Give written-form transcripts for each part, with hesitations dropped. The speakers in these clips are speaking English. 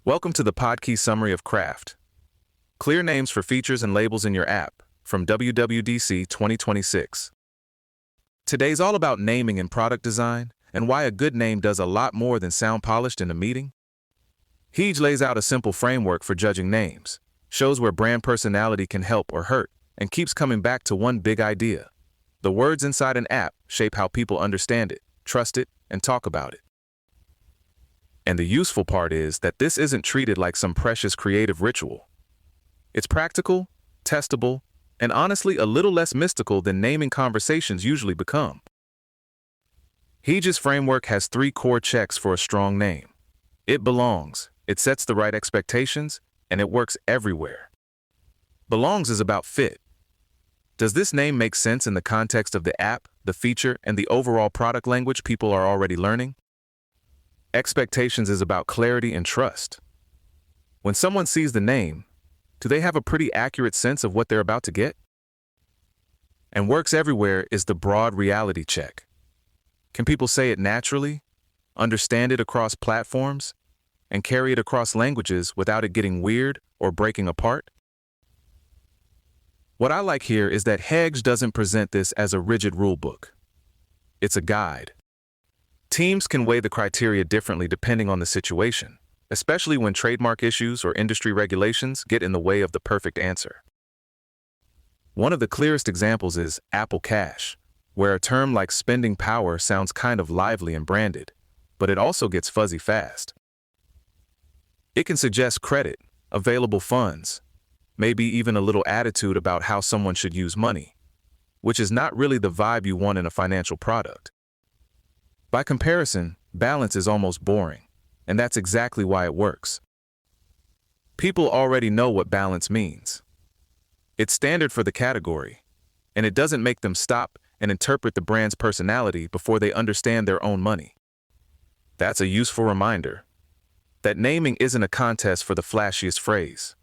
Welcome to the Podkey Summary of Craft. Clear names for features and labels in your app from WWDC 2026. Today's all about naming and product design and why a good name does a lot more than sound polished in a meeting. Heej lays out a simple framework for judging names, shows where brand personality can help or hurt, and keeps coming back to one big idea. The words inside an app shape how people understand it, trust it, and talk about it. And the useful part is that this isn't treated like some precious creative ritual. It's practical, testable, and honestly a little less mystical than naming conversations usually become. Heej's framework has 3 core checks for a strong name. It belongs, it sets the right expectations, and it works everywhere. Belongs is about fit. Does this name make sense in the context of the app, the feature, and the overall product language people are already learning? Expectations is about clarity and trust. When someone sees the name, do they have a pretty accurate sense of what they're about to get? And works everywhere is the broad reality check. Can people say it naturally, understand it across platforms, and carry it across languages without it getting weird or breaking apart? What I like here is that Heej doesn't present this as a rigid rulebook. It's a guide. Teams can weigh the criteria differently depending on the situation, especially when trademark issues or industry regulations get in the way of the perfect answer. One of the clearest examples is Apple Cash, where a term like spending power sounds kind of lively and branded, but it also gets fuzzy fast. It can suggest credit, available funds, maybe even a little attitude about how someone should use money, which is not really the vibe you want in a financial product. By comparison, balance is almost boring, and that's exactly why it works. People already know what balance means. It's standard for the category, and it doesn't make them stop and interpret the brand's personality before they understand their own money. That's a useful reminder that naming isn't a contest for the flashiest phrase.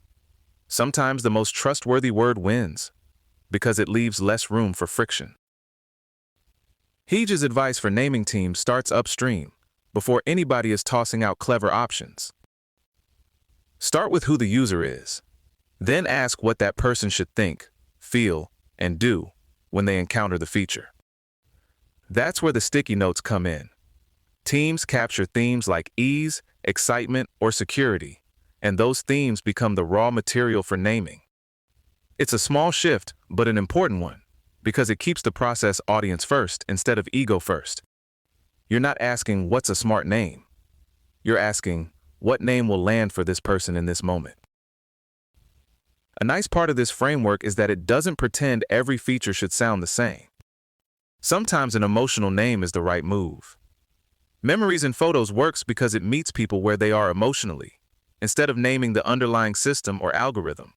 Sometimes the most trustworthy word wins because it leaves less room for friction. Heej's advice for naming teams starts upstream, before anybody is tossing out clever options. Start with who the user is. Then ask what that person should think, feel, and do when they encounter the feature. That's where the sticky notes come in. Teams capture themes like ease, excitement, or security, and those themes become the raw material for naming. It's a small shift, but an important one, because it keeps the process audience first instead of ego first. You're not asking what's a smart name. You're asking what name will land for this person in this moment. A nice part of this framework is that it doesn't pretend every feature should sound the same. Sometimes an emotional name is the right move. Memories and Photos works because it meets people where they are emotionally, instead of naming the underlying system or algorithm.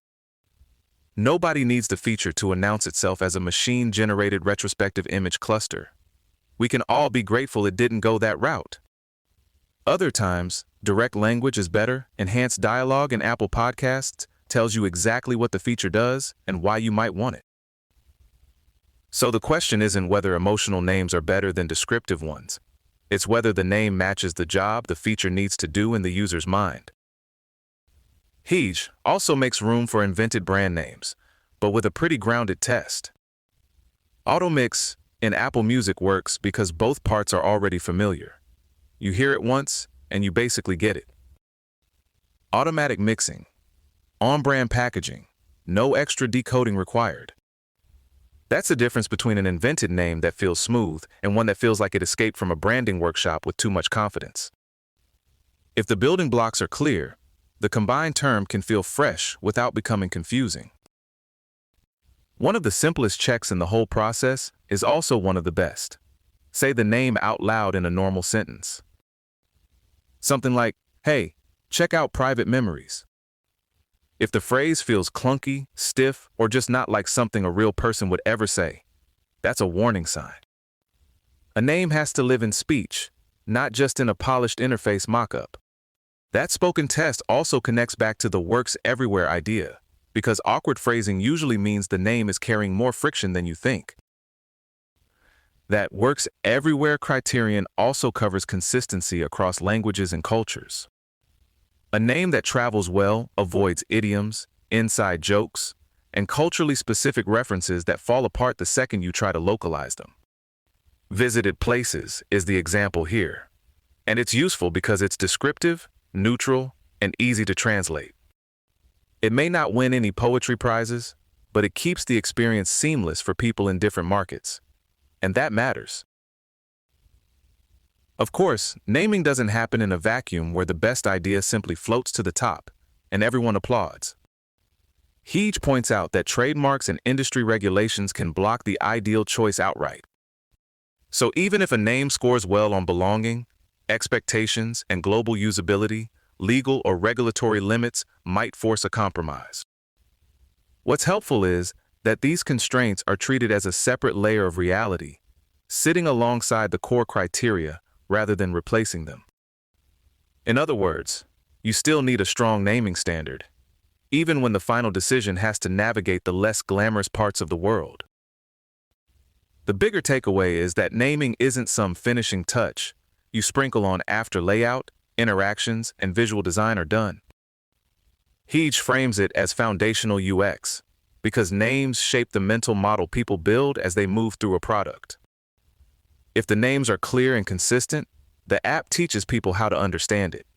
Nobody needs the feature to announce itself as a machine-generated retrospective image cluster. We can all be grateful it didn't go that route. Other times, direct language is better. Enhanced dialogue in Apple Podcasts tells you exactly what the feature does and why you might want it. So the question isn't whether emotional names are better than descriptive ones. It's whether the name matches the job the feature needs to do in the user's mind. Heej also makes room for invented brand names, but with a pretty grounded test. Auto-mix in Apple Music works because both parts are already familiar. You hear it once, and you basically get it. Automatic mixing, on-brand packaging, no extra decoding required. That's the difference between an invented name that feels smooth and one that feels like it escaped from a branding workshop with too much confidence. If the building blocks are clear, the combined term can feel fresh without becoming confusing. One of the simplest checks in the whole process is also one of the best. Say the name out loud in a normal sentence. Something like, "Hey, check out Private Memories." If the phrase feels clunky, stiff, or just not like something a real person would ever say, that's a warning sign. A name has to live in speech, not just in a polished interface mock-up. That spoken test also connects back to the works everywhere idea, because awkward phrasing usually means the name is carrying more friction than you think. That works everywhere criterion also covers consistency across languages and cultures. A name that travels well avoids idioms, inside jokes, and culturally specific references that fall apart the second you try to localize them. Visited places is the example here, and it's useful because it's descriptive, neutral, and easy to translate. It may not win any poetry prizes, but it keeps the experience seamless for people in different markets, and that matters. Of course, naming doesn't happen in a vacuum where the best idea simply floats to the top and everyone applauds. Heej points out that trademarks and industry regulations can block the ideal choice outright. So even if a name scores well on belonging, expectations, and global usability, legal or regulatory limits might force a compromise. What's helpful is that these constraints are treated as a separate layer of reality, sitting alongside the core criteria rather than replacing them. In other words, you still need a strong naming standard, even when the final decision has to navigate the less glamorous parts of the world. The bigger takeaway is that naming isn't some finishing touch you sprinkle on after layout, interactions, and visual design are done. Heej frames it as foundational UX, because names shape the mental model people build as they move through a product. If the names are clear and consistent, the app teaches people how to understand it.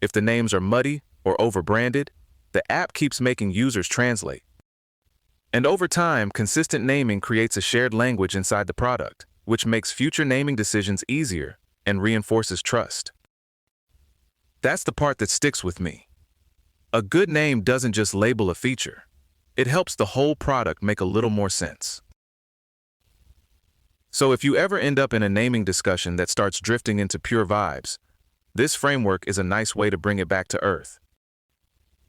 If the names are muddy or overbranded, the app keeps making users translate. And over time, consistent naming creates a shared language inside the product, which makes future naming decisions easier and reinforces trust. That's the part that sticks with me. A good name doesn't just label a feature. It helps the whole product make a little more sense. So if you ever end up in a naming discussion that starts drifting into pure vibes, this framework is a nice way to bring it back to earth.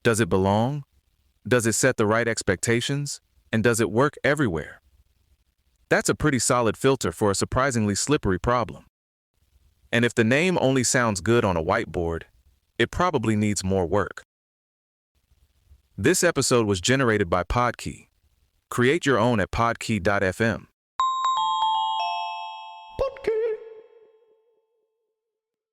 Does it belong? Does it set the right expectations? And does it work everywhere? That's a pretty solid filter for a surprisingly slippery problem. And if the name only sounds good on a whiteboard, it probably needs more work. This episode was generated by Podkey. Create your own at podkey.fm.